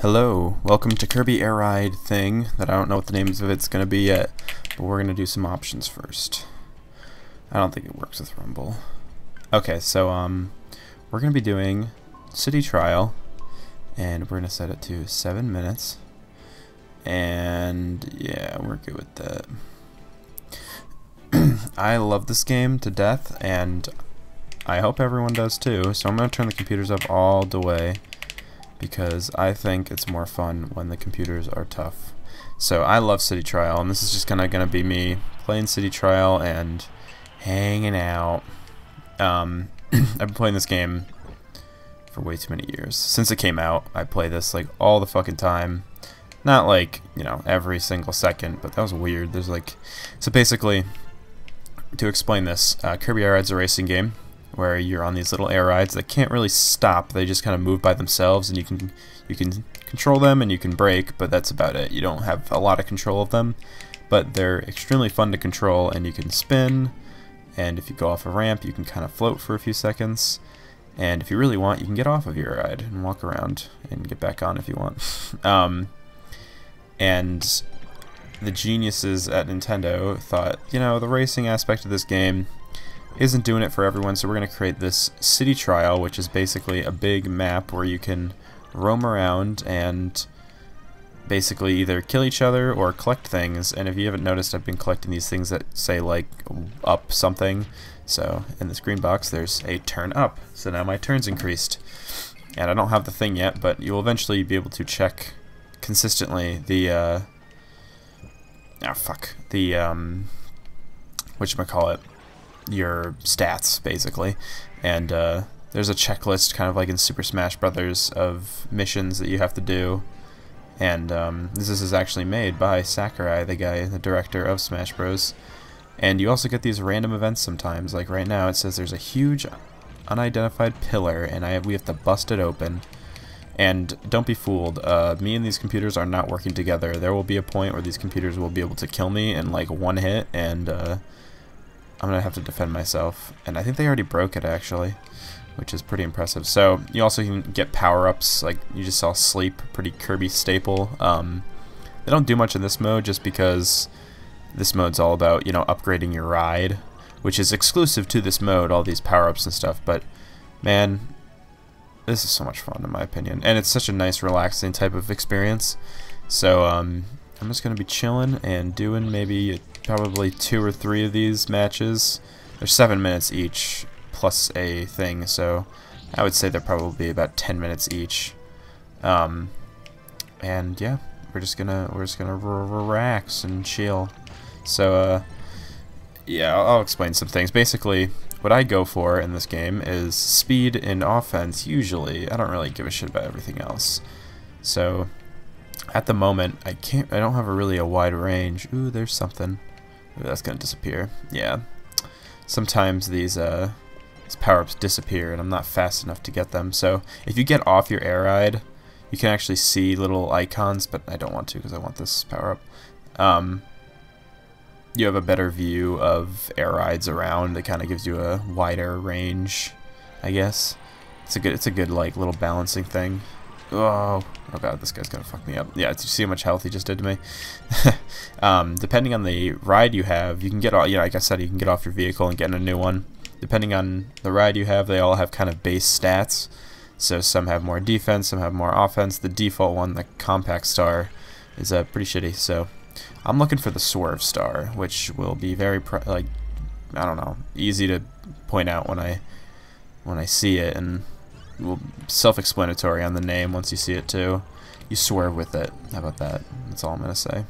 Hello, welcome to Kirby Air Ride thing that I don't know what the names of it's gonna be yet, but we're gonna do some options first. I don't think it works with Rumble. Okay, so we're gonna be doing City Trial, and we're gonna set it to 7 minutes, and yeah, we're good with that. I love this game to death, and I hope everyone does too, so I'm gonna turn the computers up all the way, because I think it's more fun when the computers are tough. So I love City Trial, and this is just gonna be me playing City Trial and hanging out. I've been playing this game for way too many years. Since it came out, I play this like all the fucking time. Not like, you know, every single second, but that was weird. There's like, so basically, to explain this, Kirby Air Ride's a racing game where you're on these little air rides that can't really stop. They just kind of move by themselves, and you can control them and you can brake, but that's about it. You don't have a lot of control of them, but they're extremely fun to control, and you can spin, and if you go off a ramp you can kind of float for a few seconds, and if you really want you can get off of your ride and walk around and get back on if you want. And the geniuses at Nintendo thought, you know, the racing aspect of this game isn't doing it for everyone, so we're going to create this City Trial, which is basically a big map where you can roam around and basically either kill each other or collect things. And if you haven't noticed, I've been collecting these things that say like up something. So in this green box there's a turn up, so now my turn's increased, and I don't have the thing yet, but you'll eventually be able to check consistently the whatchamacallit, your stats basically, and there's a checklist kind of like in Super Smash Brothers of missions that you have to do, and this is actually made by Sakurai, the director of Smash Bros. And you also get these random events sometimes, like right now it says there's a huge unidentified pillar and we have to bust it open. And don't be fooled, me and these computers are not working together. There will be a point where these computers will be able to kill me in like one hit, and I'm gonna have to defend myself, and I think they already broke it actually, which is pretty impressive. So you also can get power-ups, like you just saw Sleep, pretty Kirby staple. They don't do much in this mode just because this mode's all about, you know, upgrading your ride, which is exclusive to this mode, all these power-ups and stuff, but man, this is so much fun in my opinion, and it's such a nice relaxing type of experience. So I'm just gonna be chilling and doing maybe probably 2 or 3 of these matches. They're 7 minutes each plus a thing, so I would say they're probably about 10 minutes each. And yeah, we're just gonna relax and chill. So yeah, I'll explain some things. Basically, what I go for in this game is speed and offense usually. I don't really give a shit about everything else. So at the moment I don't have a wide range. Ooh, there's something. Ooh, that's gonna disappear. Yeah. Sometimes these power-ups disappear and I'm not fast enough to get them. So if you get off your air ride, you can actually see little icons, but I don't want to because I want this power-up. You have a better view of air rides around. It kind of gives you a wider range, I guess. It's a good like little balancing thing. Oh god, this guy's gonna fuck me up. Yeah, did you see how much health he just did to me? Depending on the ride you have, you can get off. You know, like I said, you can get off your vehicle and get in a new one. Depending on the ride you have, they all have kind of base stats. So some have more defense, some have more offense. The default one, the compact star, is pretty shitty. So I'm looking for the swerve star, which will be very like, I don't know, easy to point out when I see it, and self-explanatory on the name once you see it too. You swerve with it. How about that? That's all I'm gonna say.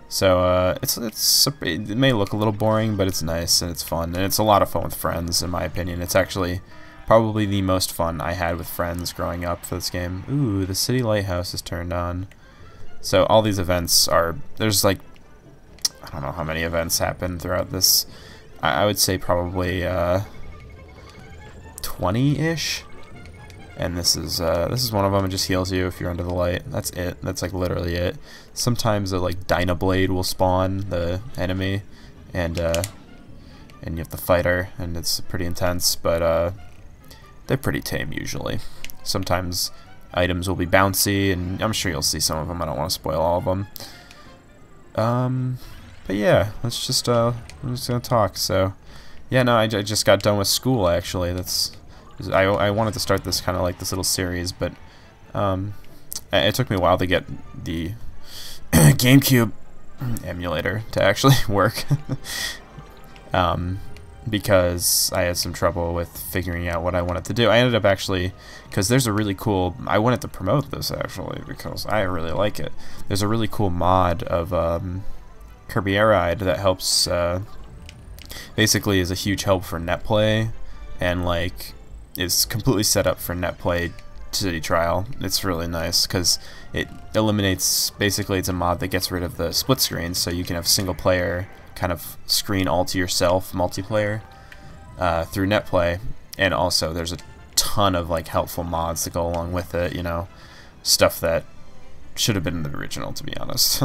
So it may look a little boring, but it's nice and it's fun, and it's a lot of fun with friends. In my opinion, it's actually probably the most fun I had with friends growing up for this game. Ooh, the city lighthouse is turned on. So all these events there's like, I don't know how many events happen throughout this. I would say probably 20-ish, and this is one of them. It just heals you if you're under the light. That's it. That's like literally it. Sometimes a like Dynablade will spawn the enemy, and you have to fight her, and it's pretty intense, but they're pretty tame usually. Sometimes items will be bouncy, and I'm sure you'll see some of them. I don't want to spoil all of them. But yeah, I'm just gonna talk. So, yeah, no, I just got done with school actually. I wanted to start this kind of like this little series, but it took me a while to get the GameCube emulator to actually work. Because I had some trouble with figuring out what I wanted to do. I ended up actually, because there's a really cool, I wanted to promote this actually because I really like it. There's a really cool mod of Kirby Air Ride that helps, basically is a huge help for netplay, and like is completely set up for netplay city trial. It's really nice because it eliminates, basically it's a mod that gets rid of the split screen, so you can have single player kind of screen all to yourself multiplayer through netplay, and also there's a ton of like helpful mods that go along with it, you know, stuff that should have been in the original, to be honest.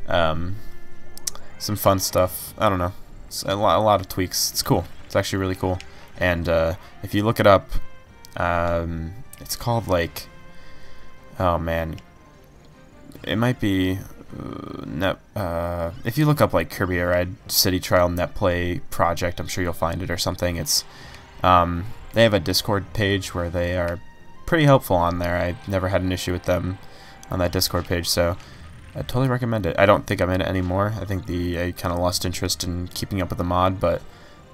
Some fun stuff. I don't know, it's a lot of tweaks. It's cool. It's actually really cool. And if you look it up, it's called like, oh man, it might be if you look up like Kirby Air Ride City Trial Netplay Project, I'm sure you'll find it or something. It's they have a Discord page where they are pretty helpful on there. I never had an issue with them on that Discord page, so I totally recommend it. I don't think I'm in it anymore. I think I kind of lost interest in keeping up with the mod, but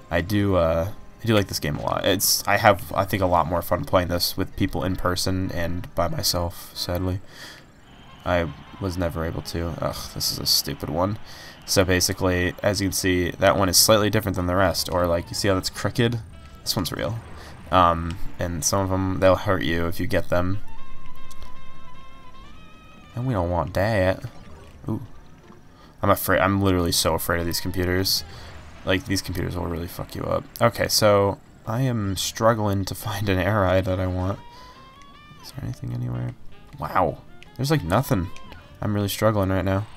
I do like this game a lot. I think a lot more fun playing this with people in person and by myself, sadly. I was never able to. Ugh, this is a stupid one. So basically, as you can see, that one is slightly different than the rest. Or like, you see how that's crooked? This one's real. And some of them, they'll hurt you if you get them. And we don't want that. Ooh. I'm afraid. I'm literally so afraid of these computers. Like, these computers will really fuck you up. Okay, so I am struggling to find an air ride that I want. Is there anything anywhere? Wow. There's like nothing. I'm really struggling right now.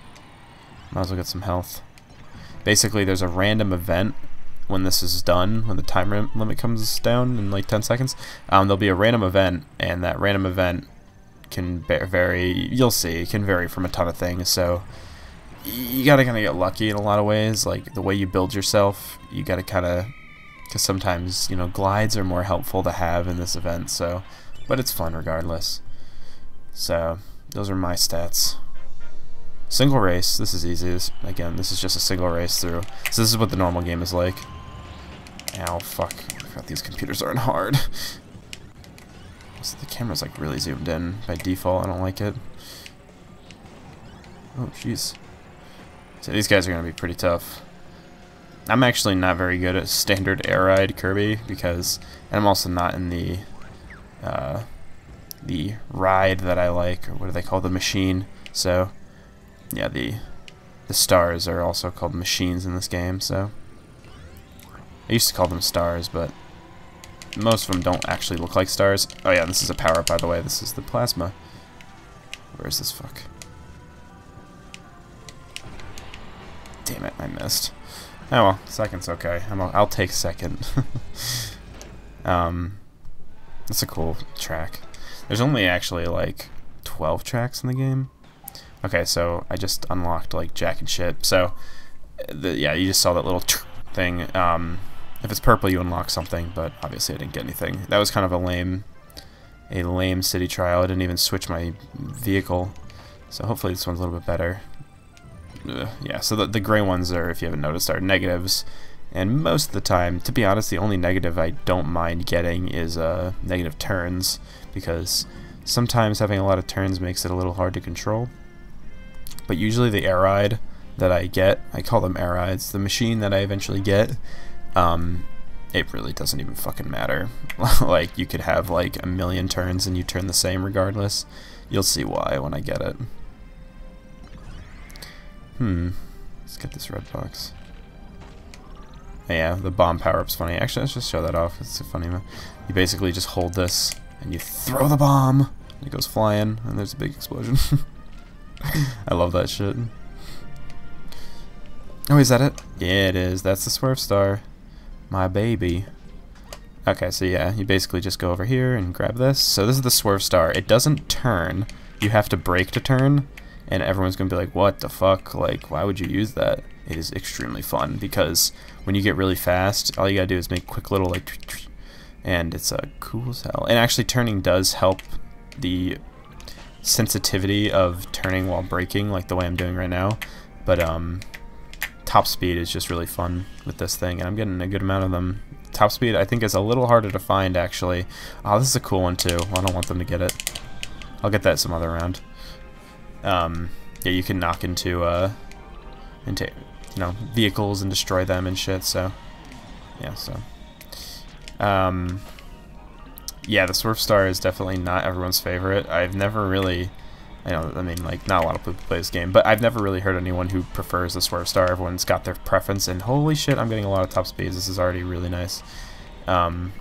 Might as well get some health. Basically, there's a random event when this is done, when the time limit comes down in like 10 seconds. There'll be a random event, and that random event can vary. You'll see, it can vary from a ton of things. So you gotta kind of get lucky in a lot of ways. Like the way you build yourself, you gotta kind of, because sometimes, you know, glides are more helpful to have in this event. So, but it's fun regardless. So those are my stats. Single race, this is easy. Again, this is just a single race through. So this is what the normal game is like. Ow, fuck. I forgot these computers aren't hard. So the camera's like really zoomed in by default. I don't like it. Oh, jeez. So these guys are going to be pretty tough. I'm actually not very good at standard air ride Kirby because, and I'm also not in the ride that I like, or what do they call the machine? So yeah, the stars are also called machines in this game. So I used to call them stars, but most of them don't actually look like stars. Oh yeah, this is a power up, by the way. This is the plasma. Where is this fuck? Damn it, I missed. Oh well, second's okay. I'll take second. That's a cool track. There's only actually like 12 tracks in the game. Okay, so I just unlocked like jack and shit. So yeah, you just saw that little thing. If it's purple, you unlock something, but obviously I didn't get anything. That was kind of a lame city trial. I didn't even switch my vehicle, so hopefully this one's a little bit better. Yeah, so the gray ones are, if you haven't noticed, are negatives, and most of the time, to be honest, the only negative I don't mind getting is negative turns, because sometimes having a lot of turns makes it a little hard to control. But usually the air ride that I get, I call them air rides, the machine that I eventually get, it really doesn't even fucking matter. Like, you could have like a million turns and you turn the same regardless. You'll see why when I get it. Let's get this red box. Yeah, the bomb power-up's funny. Actually, let's just show that off. It's funny. You basically just hold this and you throw the bomb, and it goes flying, and there's a big explosion. I love that shit. Oh, is that it? Yeah, it is. That's the Swerve Star. My baby. Okay, so yeah, you basically just go over here and grab this. So this is the swerve star. It doesn't turn. You have to brake to turn, and everyone's gonna be like, what the fuck? Like, why would you use that? It is extremely fun, because when you get really fast, all you gotta do is make quick little, like, and it's cool as hell. And actually, turning does help the sensitivity of turning while braking, like the way I'm doing right now. But top speed is just really fun with this thing, and I'm getting a good amount of them. Top speed, I think, is a little harder to find, actually. Oh, this is a cool one, too. I don't want them to get it. I'll get that some other round. Yeah, you can knock into you know, vehicles and destroy them and shit, so... Yeah, so... yeah, the Swerve Star is definitely not everyone's favorite. I've never really... I mean, like, not a lot of people play this game, but I've never really heard anyone who prefers the Swerve Star. Everyone's got their preference, and holy shit, I'm getting a lot of top speeds. This is already really nice. And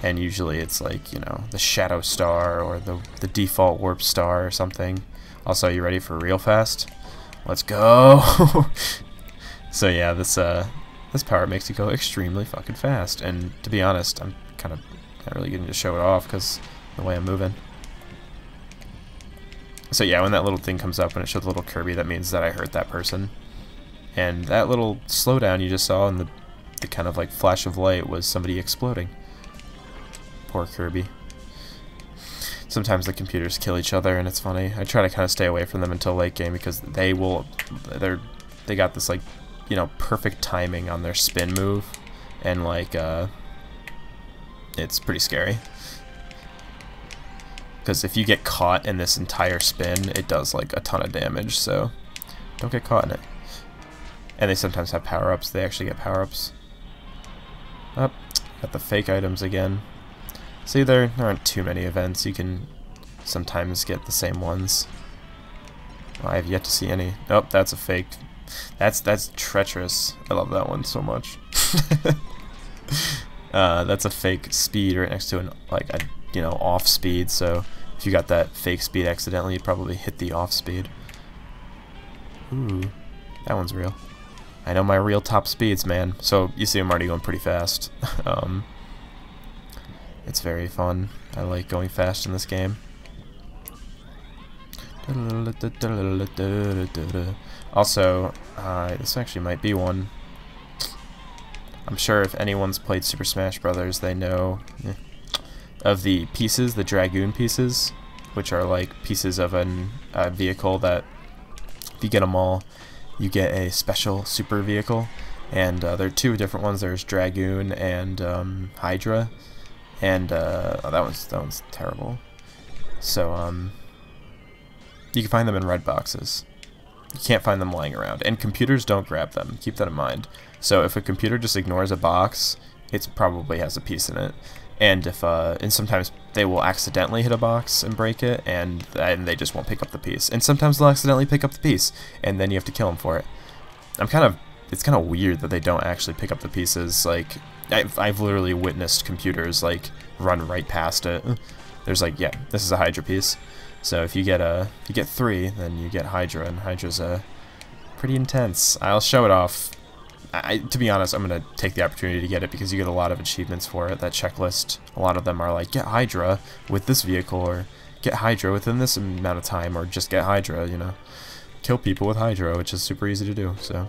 usually it's like, you know, the Shadow Star or the default Warp Star or something. Also, you ready for real fast? Let's go! So yeah, this power makes you go extremely fucking fast, and to be honest, I'm kind of not really getting to show it off because the way I'm moving. So yeah, when that little thing comes up and it shows the little Kirby, that means that I hurt that person. And that little slowdown you just saw in the kind of like flash of light was somebody exploding. Poor Kirby. Sometimes the computers kill each other and it's funny. I try to kind of stay away from them until late game because they got this, like, you know, perfect timing on their spin move, and like it's pretty scary. Because if you get caught in this entire spin, it does like a ton of damage, so don't get caught in it. And they sometimes have power-ups. They actually get power-ups. Up, got the fake items again. See, there aren't too many events. You can sometimes get the same ones. Well, I have yet to see any. Oh, that's a fake. That's treacherous. I love that one so much. That's a fake speed right next to an, like, a, you know, off speed, so if you got that fake speed accidentally, you'd probably hit the off speed. Ooh, that one's real. I know my real top speeds, man. So you see I'm already going pretty fast. It's very fun. I like going fast in this game. Also, this actually might be one. I'm sure if anyone's played Super Smash Brothers, they know of the pieces, the Dragoon pieces, which are like pieces of a vehicle that, if you get them all, you get a special super vehicle. And there are two different ones. There's Dragoon and Hydra, and oh, that one's terrible. So you can find them in red boxes. You can't find them lying around, and computers don't grab them. Keep that in mind. So if a computer just ignores a box, it probably has a piece in it. And if and sometimes they will accidentally hit a box and break it, and they just won't pick up the piece. And sometimes they'll accidentally pick up the piece, and then you have to kill them for it. It's kind of weird that they don't actually pick up the pieces. Like, I've literally witnessed computers like run right past it. There's like, yeah, this is a Hydra piece. So if you get 3, then you get Hydra, and Hydra's pretty intense. I'll show it off. To be honest, I'm going to take the opportunity to get it because you get a lot of achievements for it. That checklist, a lot of them are like, get Hydra with this vehicle, or get Hydra within this amount of time, or just get Hydra, you know. Kill people with Hydra, which is super easy to do, so.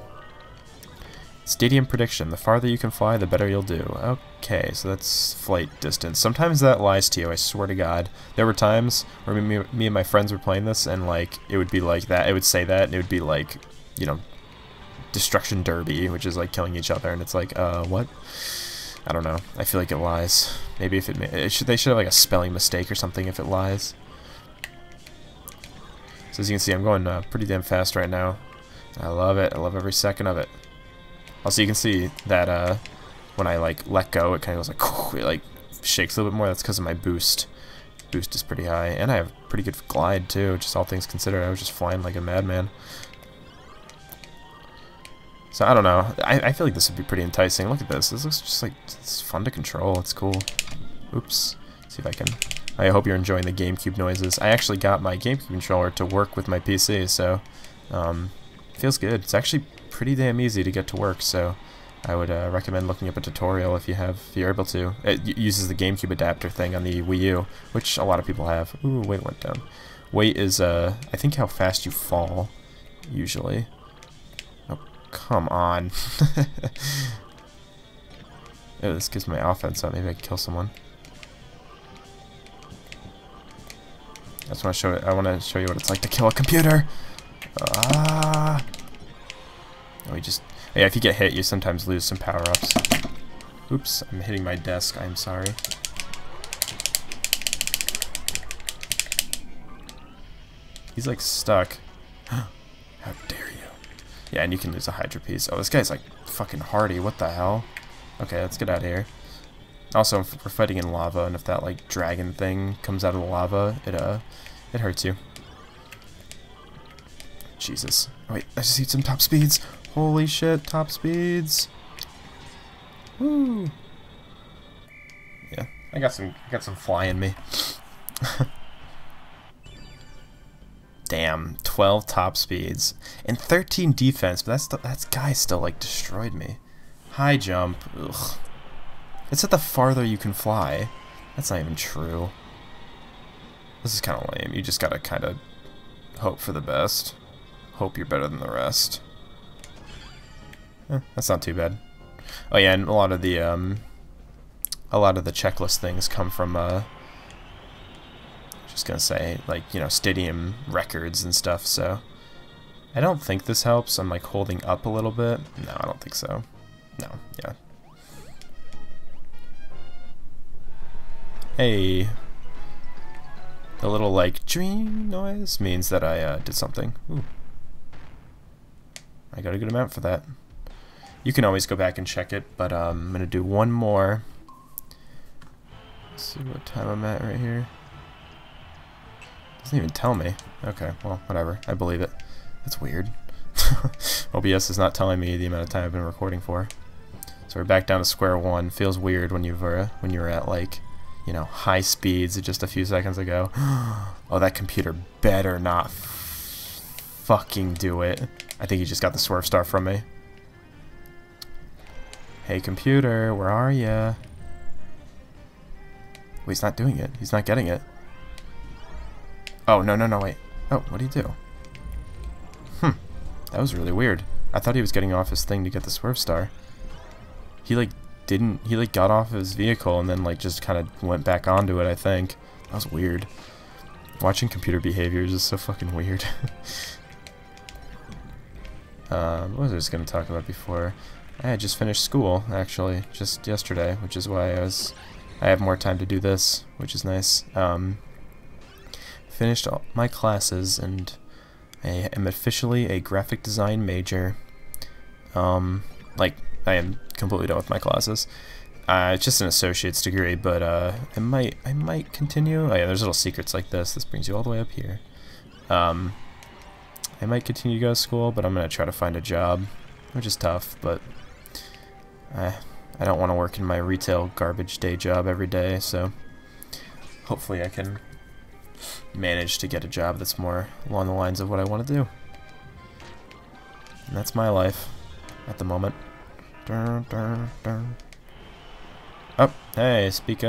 Stadium prediction. The farther you can fly, the better you'll do. Okay, so that's flight distance. Sometimes that lies to you, I swear to God. There were times where me and my friends were playing this, and like, it would be like that. It would say that, and it would be like, you know, Destruction Derby, which is like killing each other, and it's like, what? I don't know. I feel like it lies. Maybe if they should have like a spelling mistake or something if it lies. So as you can see, I'm going pretty damn fast right now. I love it. I love every second of it. Also, you can see that when I like let go, it kind of goes like, it like shakes a little bit more. That's because of my boost. Boost is pretty high, and I have pretty good glide too. Just all things considered, I was just flying like a madman. So I don't know. I feel like this would be pretty enticing. Look at this. This looks just like, it's fun to control. It's cool. Oops. Let's see if I can. I hope you're enjoying the GameCube noises. I actually got my GameCube controller to work with my PC, so feels good. It's actually pretty damn easy to get to work. So I would recommend looking up a tutorial if you're able to. It uses the GameCube adapter thing on the Wii U, which a lot of people have. Ooh, weight went down. Weight is, I think, how fast you fall, usually. Oh, come on. Oh, this gives my offense up. Maybe I can kill someone. I just want to show it. I want to show you what it's like to kill a computer. Ah. Oh, yeah, if you get hit, you sometimes lose some power-ups. Oops, I'm hitting my desk. I'm sorry. He's like stuck. How dare you? Yeah, and you can lose a Hydra piece. Oh, this guy's like fucking hardy. What the hell? Okay, let's get out of here. Also, if we're fighting in lava, and if that like dragon thing comes out of the lava, it hurts you. Jesus. Oh, wait, I just need some top speeds. Holy shit, top speeds. Woo. Yeah, I got some fly in me. Damn, 12 top speeds and 13 defense, but that guy still like destroyed me. High jump. Ugh. It's at the farther you can fly. That's not even true. This is kind of lame. You just gotta kind of hope for the best. Hope you're better than the rest. That's not too bad. Oh yeah, and a lot of the checklist things come from just gonna say, like, you know, stadium records and stuff. So I don't think this helps. I'm like holding up a little bit. No, I don't think so. No, yeah. Hey, the little like dream noise means that I did something. Ooh. I got a good amount for that. You can always go back and check it, but I'm gonna do one more. Let's see what time I'm at right here. Doesn't even tell me. Okay, well, whatever. I believe it. That's weird. OBS is not telling me the amount of time I've been recording for. So we're back down to square one. Feels weird when you're at like, you know, high speeds just a few seconds ago. Oh, that computer better not fucking do it. I think he just got the swerve star from me. Hey computer, where are ya? Wait, he's not doing it. He's not getting it. Oh, no, wait. Oh, what did he do? That was really weird. I thought he was getting off his thing to get the swerve star. He like didn't, he like got off his vehicle and then like just kind of went back onto it, I think. That was weird. Watching computer behaviors is so fucking weird. What was I just going to talk about before? I had just finished school, actually, just yesterday, which is why I have more time to do this, which is nice. Finished all my classes, and I am officially a graphic design major. Like, I am completely done with my classes. It's just an associate's degree, but I might continue. Oh yeah, there's little secrets like this. This brings you all the way up here. I might continue to go to school, but I'm gonna try to find a job, which is tough, but I don't want to work in my retail garbage day job every day, so hopefully I can manage to get a job that's more along the lines of what I want to do. And that's my life at the moment. Dun, dun, dun. Oh, hey, speaking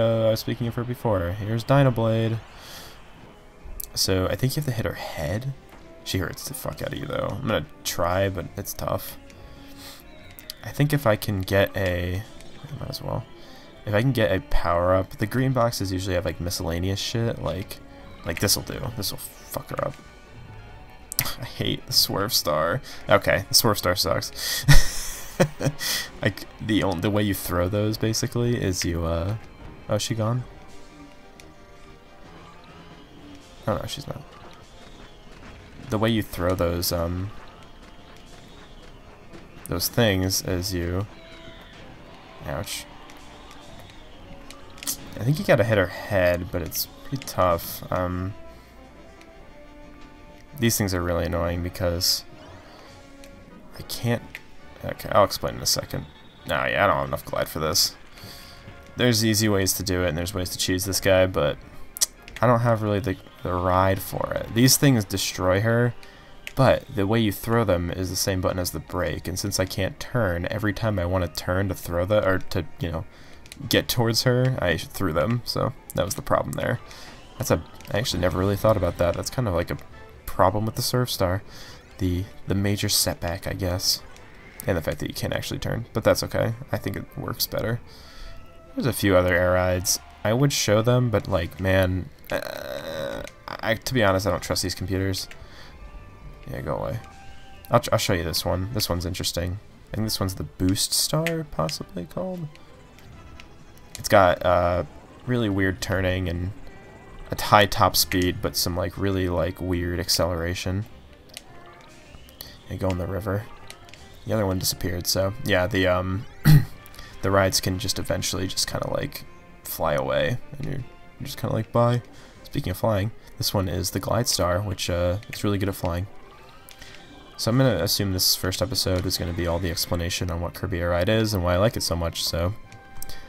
of her before, here's Dynablade. So I think you have to hit her head. She hurts the fuck out of you though. I'm gonna try, but it's tough. I think if I can get I might as well. If I can get a power up, the green boxes usually have like miscellaneous shit, like this'll do. This'll fuck her up. I hate the swerve star. Okay, the swerve star sucks. Like the way you throw those basically is you oh, is she gone? Oh no, she's not. The way you throw those things is you, ouch. I think you gotta hit her head, but it's pretty tough. These things are really annoying because I can't. Okay, I'll explain in a second. Nah, yeah, I don't have enough glide for this. There's easy ways to do it, and there's ways to cheese this guy, but I don't have really the ride for it. These things destroy her, But the way you throw them is the same button as the brake, and since I can't turn, every time I want to turn to throw the, or to, you know, get towards her, I threw them, so that was the problem there. I actually never really thought about that. That's kind of like a problem with the Surf Star. The major setback, I guess. And the fact that you can't actually turn, but that's okay. I think it works better. There's a few other air rides. I would show them, but like, man, to be honest, I don't trust these computers. Yeah, go away. I'll show you this one. This one's interesting. I think this one's the Boost Star, possibly called. It's got really weird turning and a high top speed, but some like really like weird acceleration. You go in the river. The other one disappeared, so yeah, the the rides can just eventually just kind of like fly away, and you're just kind of like, bye. Speaking of flying, this one is the Glide Star, which is really good at flying. So I'm going to assume this first episode is going to be all the explanation on what Kirby Air Ride is and why I like it so much, so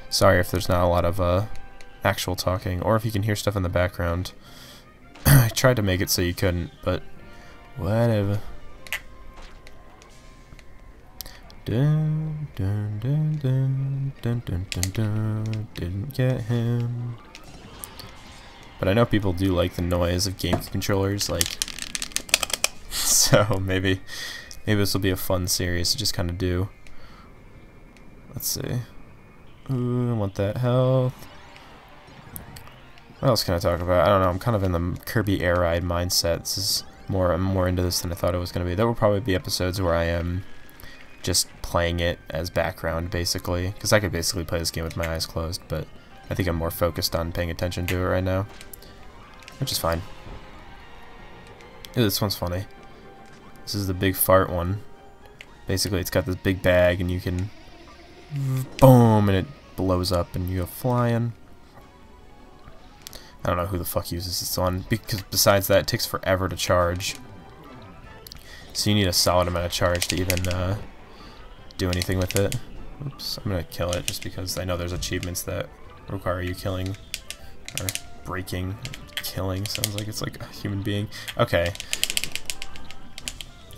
sorry if there's not a lot of actual talking, or if you can hear stuff in the background. I tried to make it so you couldn't, but whatever. Dun, dun, dun, dun, dun, dun, dun, dun. Didn't get him. But I know people do like the noise of game controllers, like, so maybe this will be a fun series to just kind of do. Let's see. Ooh, I want that health. What else can I talk about? I don't know. I'm kind of in the Kirby Air Ride mindset. This is I'm more into this than I thought it was going to be. There will probably be episodes where I am just playing it as background, basically, because I could basically play this game with my eyes closed, but I think I'm more focused on paying attention to it right now, which is fine. Ooh, this one's funny. This is the big fart one. Basically, it's got this big bag, and you can boom, and it blows up, and you go flying. I don't know who the fuck uses this one, because besides that, it takes forever to charge. So you need a solid amount of charge to even do anything with it. Oops, I'm gonna kill it just because I know there's achievements that require you killing, or breaking. Killing sounds like it's like a human being. Okay.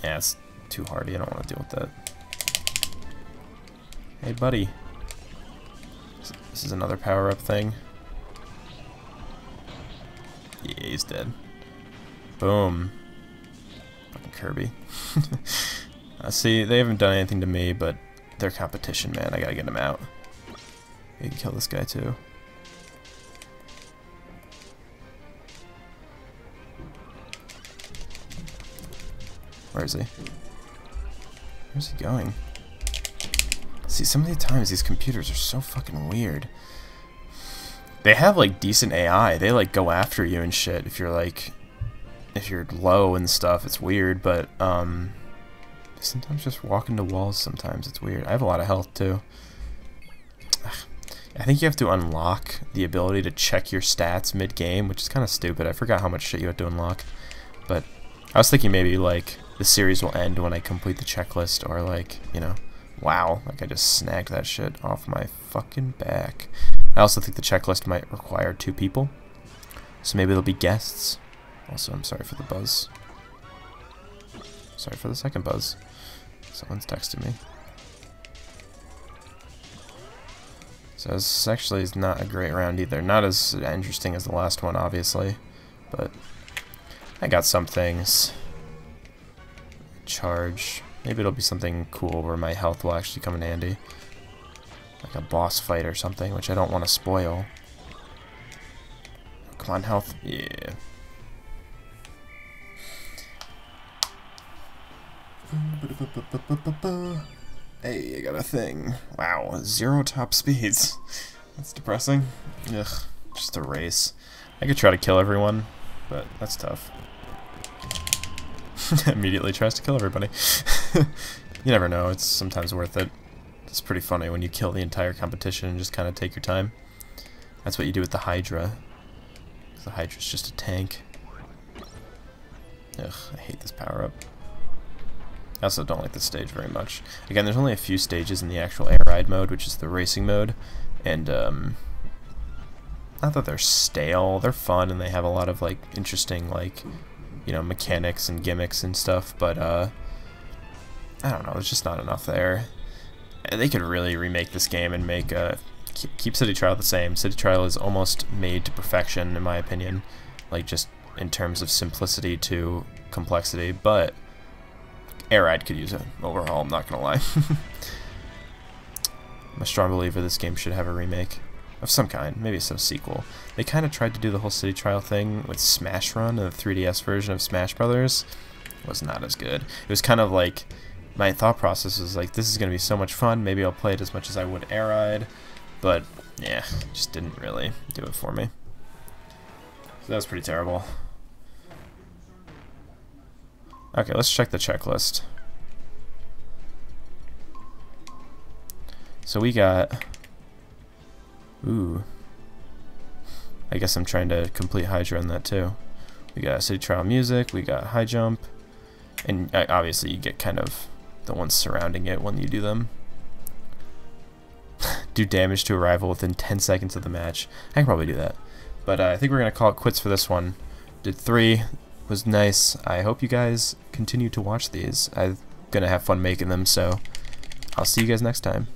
Yeah, it's too hardy. I don't want to deal with that. Hey, buddy. This is another power-up thing. Yeah, he's dead. Boom. Fucking Kirby. See, they haven't done anything to me, but their competition, man. I gotta get them out. You can kill this guy, too. Where is he? Where's he going? See, some of the times these computers are so fucking weird. They have like decent AI. They like go after you and shit if you're like, if you're low and stuff. It's weird, but sometimes just walk into walls. Sometimes it's weird. I have a lot of health too. I think you have to unlock the ability to check your stats mid-game, which is kind of stupid. I forgot how much shit you have to unlock, but I was thinking maybe like the series will end when I complete the checklist, or like, you know, wow, like I just snagged that shit off my fucking back. I also think the checklist might require 2 people, so maybe there'll be guests. Also, I'm sorry for the buzz. Sorry for the second buzz. Someone's texting me. So this actually is not a great round either. Not as interesting as the last one, obviously, but I got some things. Charge. Maybe it'll be something cool where my health will actually come in handy. Like a boss fight or something, which I don't want to spoil. Come on, health. Yeah. Hey, I got a thing. Wow, 0 top speeds. That's depressing. Ugh, just a race. I could try to kill everyone, but that's tough. Immediately tries to kill everybody. You never know, it's sometimes worth it. It's pretty funny when you kill the entire competition and just kind of take your time. That's what you do with the Hydra. The Hydra's just a tank. Ugh, I hate this power-up. I also don't like this stage very much. Again, there's only a few stages in the actual air ride mode, which is the racing mode, and not that they're stale, they're fun, and they have a lot of like interesting like you know, mechanics and gimmicks and stuff, but I don't know, there's just not enough there. And they could really remake this game and make keep City Trial the same. City Trial is almost made to perfection, in my opinion, like just in terms of simplicity to complexity, but Air Ride could use an overhaul, I'm not gonna lie. I'm a strong believer this game should have a remake of some kind, maybe some sequel. They kind of tried to do the whole City Trial thing with Smash Run, the 3DS version of Smash Brothers. It was not as good. It was kind of like, my thought process was like, this is going to be so much fun, maybe I'll play it as much as I would Air Ride, but yeah, just didn't really do it for me. So that was pretty terrible. Okay, let's check the checklist. So we got... Ooh. I guess I'm trying to complete Hydra in that too. We got City Trial music, we got high jump, and obviously you get kind of the ones surrounding it when you do them. Do damage to a rival within 10 seconds of the match. I can probably do that. But I think we're going to call it quits for this one. Did 3, was nice. I hope you guys continue to watch these. I'm going to have fun making them, so I'll see you guys next time.